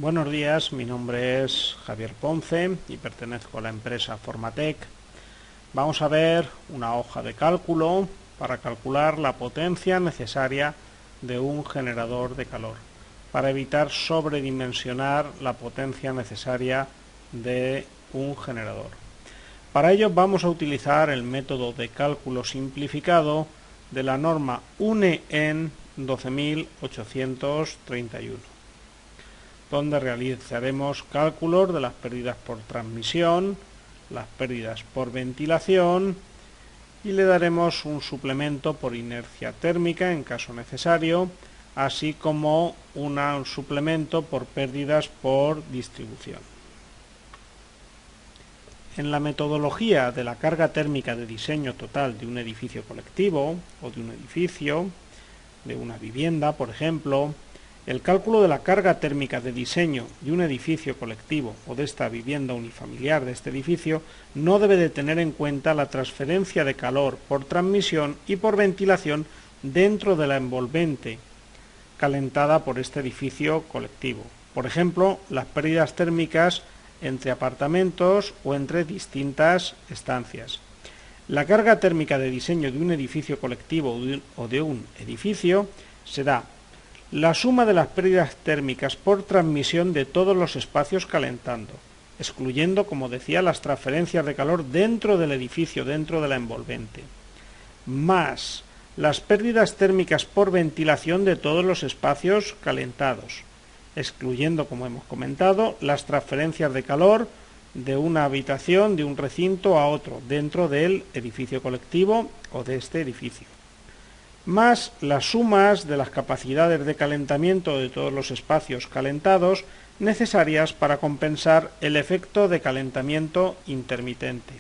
Buenos días, mi nombre es Javier Ponce y pertenezco a la empresa Formatec. Vamos a ver una hoja de cálculo para calcular la potencia necesaria de un generador de calor, para evitar sobredimensionar la potencia necesaria de un generador. Para ello vamos a utilizar el método de cálculo simplificado de la norma UNE EN 12831. Donde realizaremos cálculos de las pérdidas por transmisión, las pérdidas por ventilación y le daremos un suplemento por inercia térmica en caso necesario, así como un suplemento por pérdidas por distribución. En la metodología de la carga térmica de diseño total de un edificio colectivo o de un edificio, de una vivienda, por ejemplo, el cálculo de la carga térmica de diseño de un edificio colectivo o de esta vivienda unifamiliar de este edificio no debe de tener en cuenta la transferencia de calor por transmisión y por ventilación dentro de la envolvente calentada por este edificio colectivo. Por ejemplo, las pérdidas térmicas entre apartamentos o entre distintas estancias. La carga térmica de diseño de un edificio colectivo o de un edificio será la suma de las pérdidas térmicas por transmisión de todos los espacios calentando, excluyendo, como decía, las transferencias de calor dentro del edificio, dentro de la envolvente, más las pérdidas térmicas por ventilación de todos los espacios calentados, excluyendo, como hemos comentado, las transferencias de calor de una habitación, de un recinto a otro, dentro del edificio colectivo o de este edificio, más las sumas de las capacidades de calentamiento de todos los espacios calentados necesarias para compensar el efecto de calentamiento intermitente.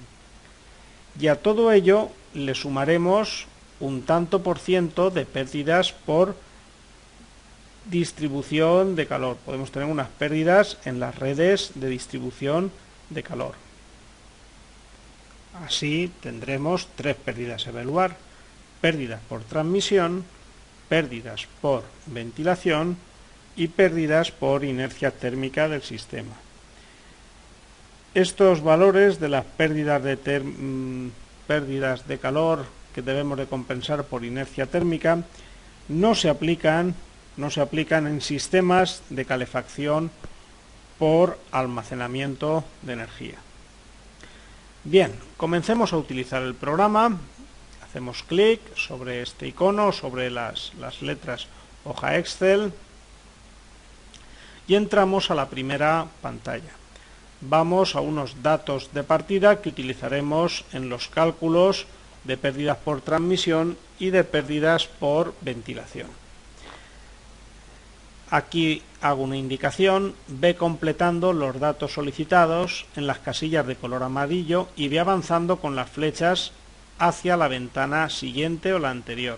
Y a todo ello le sumaremos un tanto por ciento de pérdidas por distribución de calor. Podemos tener unas pérdidas en las redes de distribución de calor. Así tendremos tres pérdidas a evaluar: pérdidas por transmisión, pérdidas por ventilación y pérdidas por inercia térmica del sistema. Estos valores de las pérdidas de calor que debemos de compensar por inercia térmica no se aplican en sistemas de calefacción por almacenamiento de energía. Bien, comencemos a utilizar el programa. Hacemos clic sobre este icono, sobre las letras hoja Excel y entramos a la primera pantalla. Vamos a unos datos de partida que utilizaremos en los cálculos de pérdidas por transmisión y de pérdidas por ventilación. Aquí hago una indicación: ve completando los datos solicitados en las casillas de color amarillo y ve avanzando con las flechas hacia la ventana siguiente o la anterior.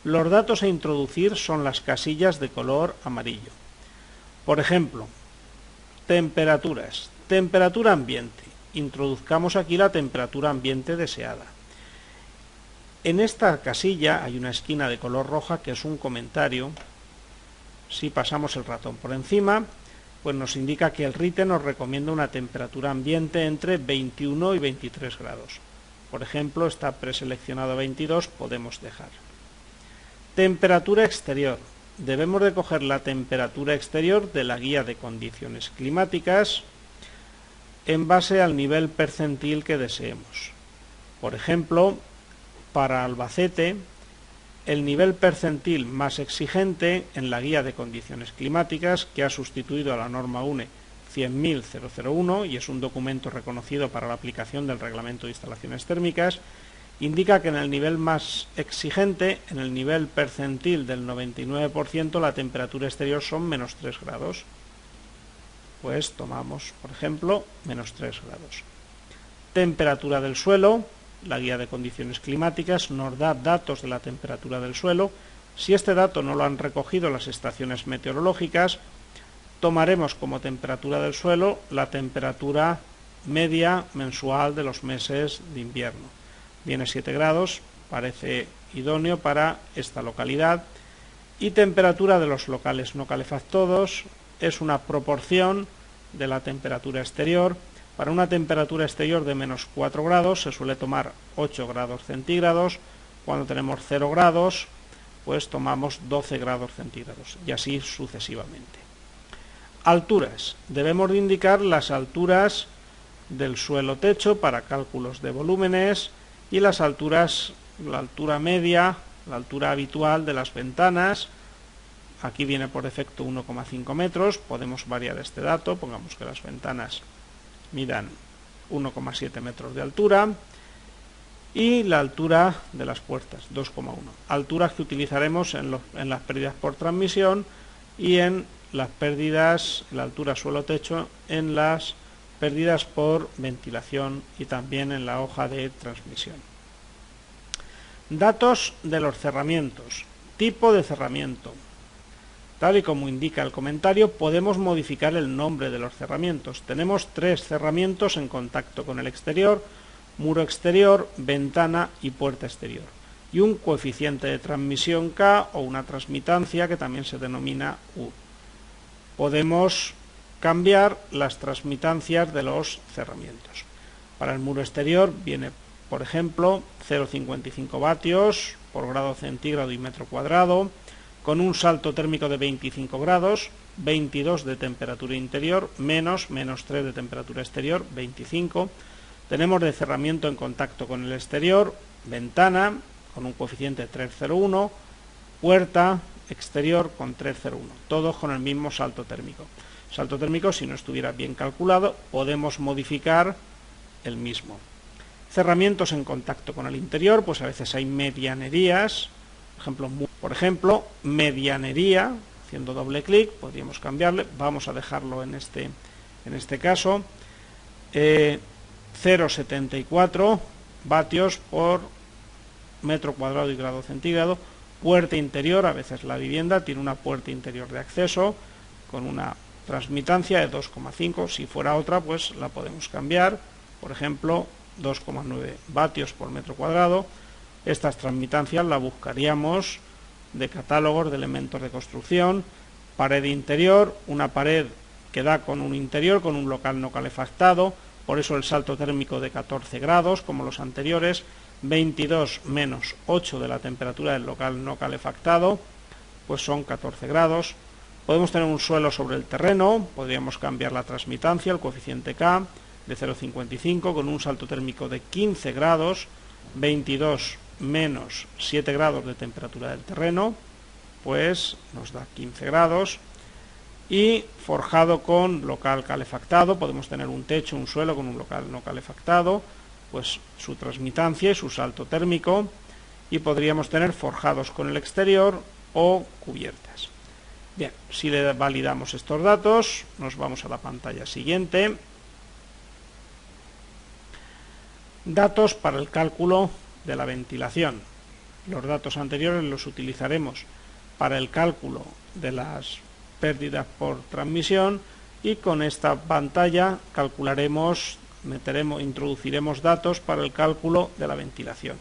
Los datos a introducir son las casillas de color amarillo. Por ejemplo, temperaturas. Temperatura ambiente. Introduzcamos aquí la temperatura ambiente deseada. En esta casilla hay una esquina de color roja que es un comentario. Si pasamos el ratón por encima, pues nos indica que el RITE nos recomienda una temperatura ambiente entre 21 y 23 grados. Por ejemplo, está preseleccionado 22, podemos dejar. Temperatura exterior. Debemos de coger la temperatura exterior de la guía de condiciones climáticas en base al nivel percentil que deseemos. Por ejemplo, para Albacete, el nivel percentil más exigente en la guía de condiciones climáticas, que ha sustituido a la norma UNE 100.001 y es un documento reconocido para la aplicación del reglamento de instalaciones térmicas, indica que en el nivel más exigente, en el nivel percentil del 99%, la temperatura exterior son menos 3 grados. Pues tomamos, por ejemplo, menos 3 grados. Temperatura del suelo. La guía de condiciones climáticas nos da datos de la temperatura del suelo. Si este dato no lo han recogido las estaciones meteorológicas, tomaremos como temperatura del suelo la temperatura media mensual de los meses de invierno. Viene 7 grados, parece idóneo para esta localidad. Y temperatura de los locales no calefactados, es una proporción de la temperatura exterior. Para una temperatura exterior de menos 4 grados se suele tomar 8 grados centígrados. Cuando tenemos 0 grados, pues tomamos 12 grados centígrados, y así sucesivamente. Alturas. Debemos de indicar las alturas del suelo techo para cálculos de volúmenes y las alturas, la altura media, la altura habitual de las ventanas. Aquí viene por defecto 1,5 metros, podemos variar este dato, pongamos que las ventanas midan 1,7 metros de altura, y la altura de las puertas, 2,1. Alturas que utilizaremos en las pérdidas por transmisión y en las pérdidas, la altura suelo-techo, en las pérdidas por ventilación y también en la hoja de transmisión. Datos de los cerramientos. Tipo de cerramiento. Tal y como indica el comentario, podemos modificar el nombre de los cerramientos. Tenemos 3 cerramientos en contacto con el exterior: muro exterior, ventana y puerta exterior, y un coeficiente de transmisión K o una transmitancia que también se denomina U. Podemos cambiar las transmitancias de los cerramientos. Para el muro exterior viene, por ejemplo, 0,55 vatios por grado centígrado y metro cuadrado, con un salto térmico de 25 grados, 22 de temperatura interior, menos 3 de temperatura exterior, 25. Tenemos de cerramiento en contacto con el exterior, ventana con un coeficiente 3,01, puerta exterior con 3,01, todos con el mismo salto térmico. Salto térmico, si no estuviera bien calculado, podemos modificar el mismo. Cerramientos en contacto con el interior, pues a veces hay medianerías, por ejemplo, medianería, haciendo doble clic, podríamos cambiarle, vamos a dejarlo en este caso, 0,74 vatios por metro cuadrado y grado centígrado. Puerta interior, a veces la vivienda tiene una puerta interior de acceso con una transmitancia de 2,5, si fuera otra pues la podemos cambiar, por ejemplo 2,9 vatios por metro cuadrado. Estas transmitancias las buscaríamos de catálogos de elementos de construcción. Pared interior, una pared que da con un interior, con un local no calefactado, por eso el salto térmico de 14 grados, como los anteriores, 22 menos 8 de la temperatura del local no calefactado, pues son 14 grados. Podemos tener un suelo sobre el terreno, podríamos cambiar la transmitancia, el coeficiente K, de 0,55, con un salto térmico de 15 grados, 22 menos 7 grados de temperatura del terreno, pues nos da 15 grados. Y forjado con local calefactado, podemos tener un techo, un suelo con un local no calefactado, pues su transmitancia y su salto térmico. Y podríamos tener forjados con el exterior o cubiertas. Bien, si le validamos estos datos, nos vamos a la pantalla siguiente. Datos para el cálculo de la ventilación. Los datos anteriores los utilizaremos para el cálculo de las pérdidas por transmisión, y con esta pantalla introduciremos datos para el cálculo de la ventilación.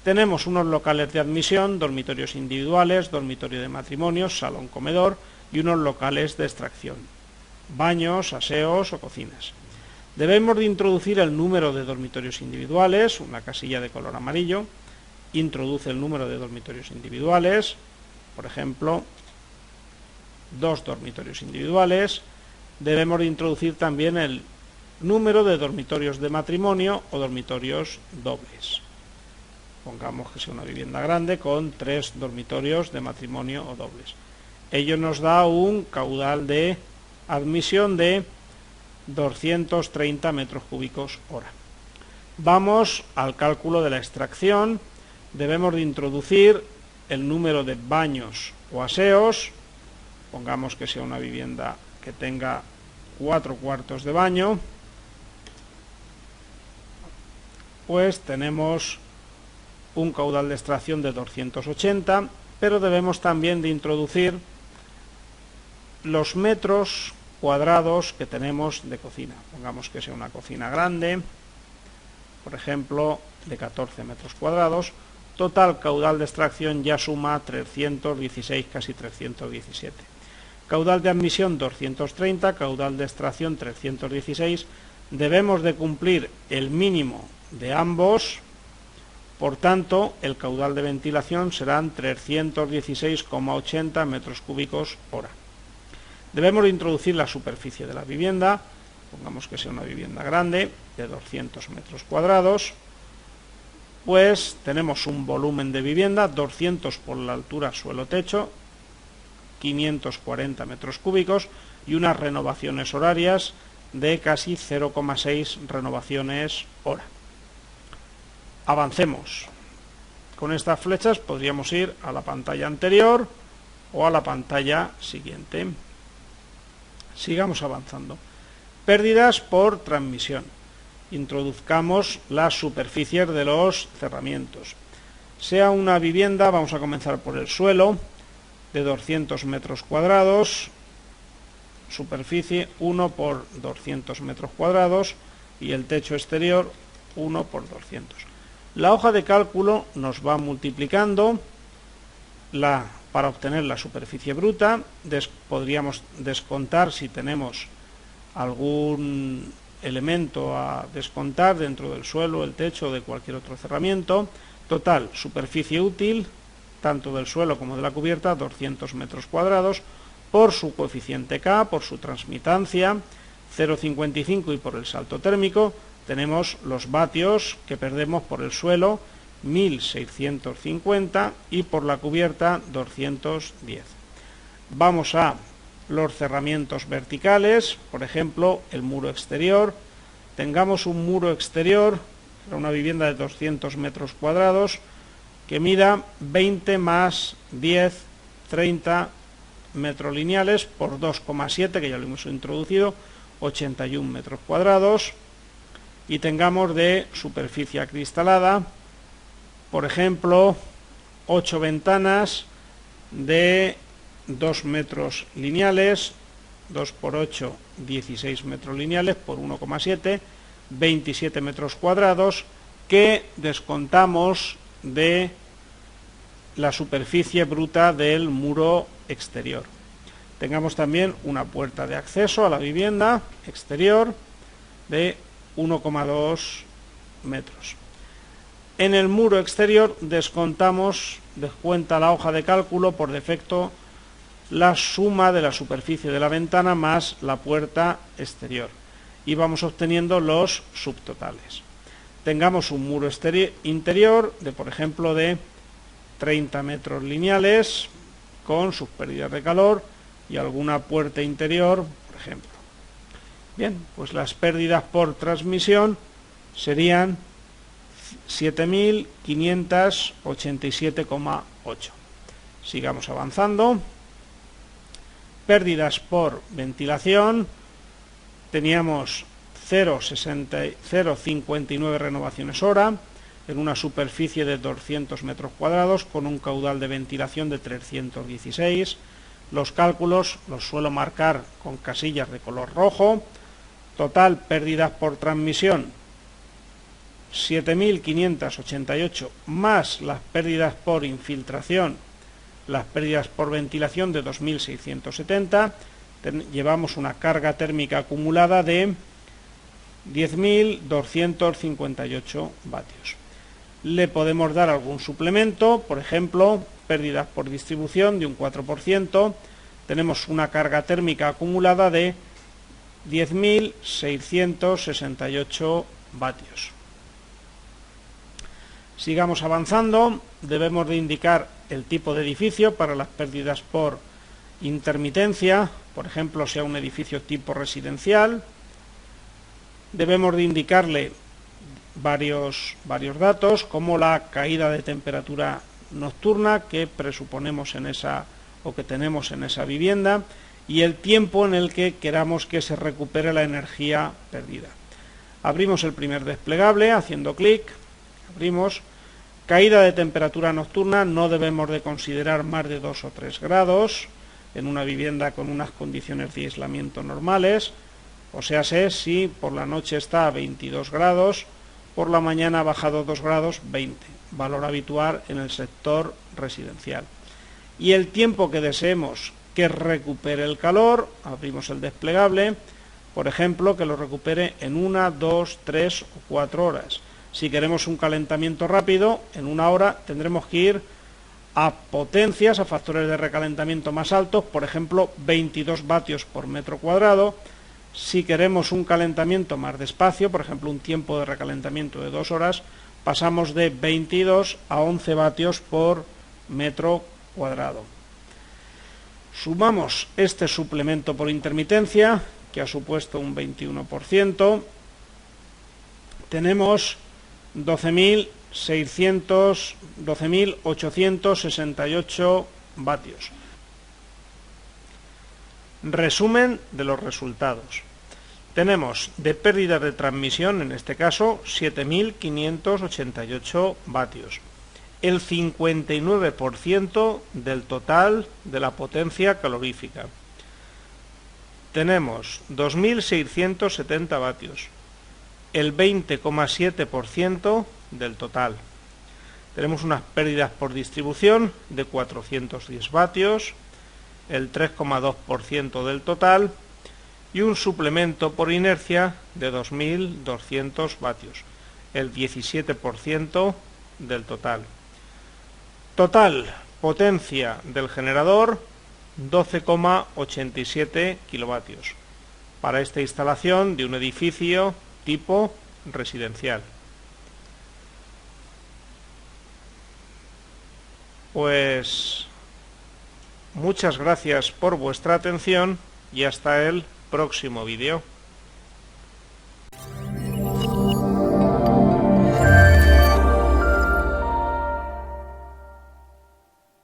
Tenemos unos locales de admisión, dormitorios individuales, dormitorio de matrimonios, salón comedor, y unos locales de extracción, baños, aseos o cocinas. Debemos de introducir el número de dormitorios individuales, una casilla de color amarillo. Introduce el número de dormitorios individuales, por ejemplo, 2 dormitorios individuales. Debemos de introducir también el número de dormitorios de matrimonio o dormitorios dobles. Pongamos que sea una vivienda grande con 3 dormitorios de matrimonio o dobles. Ello nos da un caudal de admisión de 230 metros cúbicos hora. Vamos al cálculo de la extracción. Debemos de introducir el número de baños o aseos. Pongamos que sea una vivienda que tenga 4 cuartos de baño. Pues tenemos un caudal de extracción de 280, pero debemos también de introducir los metros cuadrados que tenemos de cocina. Pongamos que sea una cocina grande, por ejemplo, de 14 metros cuadrados. Total caudal de extracción ya suma 316, casi 317. Caudal de admisión 230, caudal de extracción 316. Debemos de cumplir el mínimo de ambos, por tanto el caudal de ventilación serán 316,80 metros cúbicos hora. Debemos de introducir la superficie de la vivienda, pongamos que sea una vivienda grande, de 200 metros cuadrados, pues tenemos un volumen de vivienda, 200 por la altura suelo-techo, 540 metros cúbicos y unas renovaciones horarias de casi 0,6 renovaciones hora. Avancemos. Con estas flechas podríamos ir a la pantalla anterior o a la pantalla siguiente. Sigamos avanzando. Pérdidas por transmisión. Introduzcamos las superficies de los cerramientos. Sea una vivienda, vamos a comenzar por el suelo, de 200 metros cuadrados, superficie 1 por 200 metros cuadrados y el techo exterior 1 por 200. La hoja de cálculo nos va multiplicando para obtener la superficie bruta. Podríamos descontar si tenemos algún elemento a descontar dentro del suelo, el techo o de cualquier otro cerramiento. Total, superficie útil, tanto del suelo como de la cubierta, 200 metros cuadrados, por su coeficiente K, por su transmitancia, 0,55 y por el salto térmico, tenemos los vatios que perdemos por el suelo, 1650, y por la cubierta, 210. Vamos a los cerramientos verticales, por ejemplo, el muro exterior. Tengamos un muro exterior, una vivienda de 200 metros cuadrados, que mida 20 más 10, 30 metros lineales por 2,7, que ya lo hemos introducido, 81 metros cuadrados, y tengamos de superficie acristalada, por ejemplo, 8 ventanas de 2 metros lineales, 2 por 8, 16 metros lineales por 1,7, 27 metros cuadrados, que descontamos de la superficie bruta del muro exterior. Tengamos también una puerta de acceso a la vivienda exterior de 1,2 metros. En el muro exterior descuenta la hoja de cálculo por defecto la suma de la superficie de la ventana más la puerta exterior y vamos obteniendo los subtotales. Tengamos un muro interior de, por ejemplo, de 30 metros lineales con sus pérdidas de calor y alguna puerta interior, por ejemplo. Bien, pues las pérdidas por transmisión serían 7.587,8. Sigamos avanzando. Pérdidas por ventilación, teníamos 0,59 renovaciones hora en una superficie de 200 metros cuadrados con un caudal de ventilación de 316. Los cálculos los suelo marcar con casillas de color rojo. Total, pérdidas por transmisión 7.588 más las pérdidas por infiltración, las pérdidas por ventilación de 2.670, llevamos una carga térmica acumulada de 10.258 vatios. Le podemos dar algún suplemento, por ejemplo, pérdidas por distribución de un 4%, tenemos una carga térmica acumulada de 10.668 vatios. Sigamos avanzando, debemos de indicar el tipo de edificio para las pérdidas por intermitencia, por ejemplo, sea un edificio tipo residencial. Debemos de indicarle varios datos, como la caída de temperatura nocturna que presuponemos en esa o que tenemos en esa vivienda y el tiempo en el que queramos que se recupere la energía perdida. Abrimos el primer desplegable haciendo clic, abrimos. Caída de temperatura nocturna, no debemos de considerar más de 2 o 3 grados en una vivienda con unas condiciones de aislamiento normales, o sea, si por la noche está a 22 grados, por la mañana ha bajado 2 grados, 20, valor habitual en el sector residencial. Y el tiempo que deseemos que recupere el calor, abrimos el desplegable, por ejemplo, que lo recupere en 1, 2, 3 o 4 horas. Si queremos un calentamiento rápido, en 1 hora tendremos que ir a potencias, a factores de recalentamiento más altos, por ejemplo, 22 vatios por metro cuadrado. Si queremos un calentamiento más despacio, por ejemplo, un tiempo de recalentamiento de 2 horas, pasamos de 22 a 11 vatios por metro cuadrado. Sumamos este suplemento por intermitencia, que ha supuesto un 21%, tenemos 12.868 vatios. Resumen de los resultados. Tenemos de pérdida de transmisión, en este caso, 7.588 vatios. El 59% del total de la potencia calorífica. Tenemos 2.670 vatios, el 20,7% del total. Tenemos unas pérdidas por distribución de 410 vatios, el 3,2% del total, y un suplemento por inercia de 2.200 vatios, el 17% del total. Total potencia del generador, 12,87 kilovatios, para esta instalación de un edificio tipo residencial. Pues muchas gracias por vuestra atención y hasta el próximo vídeo.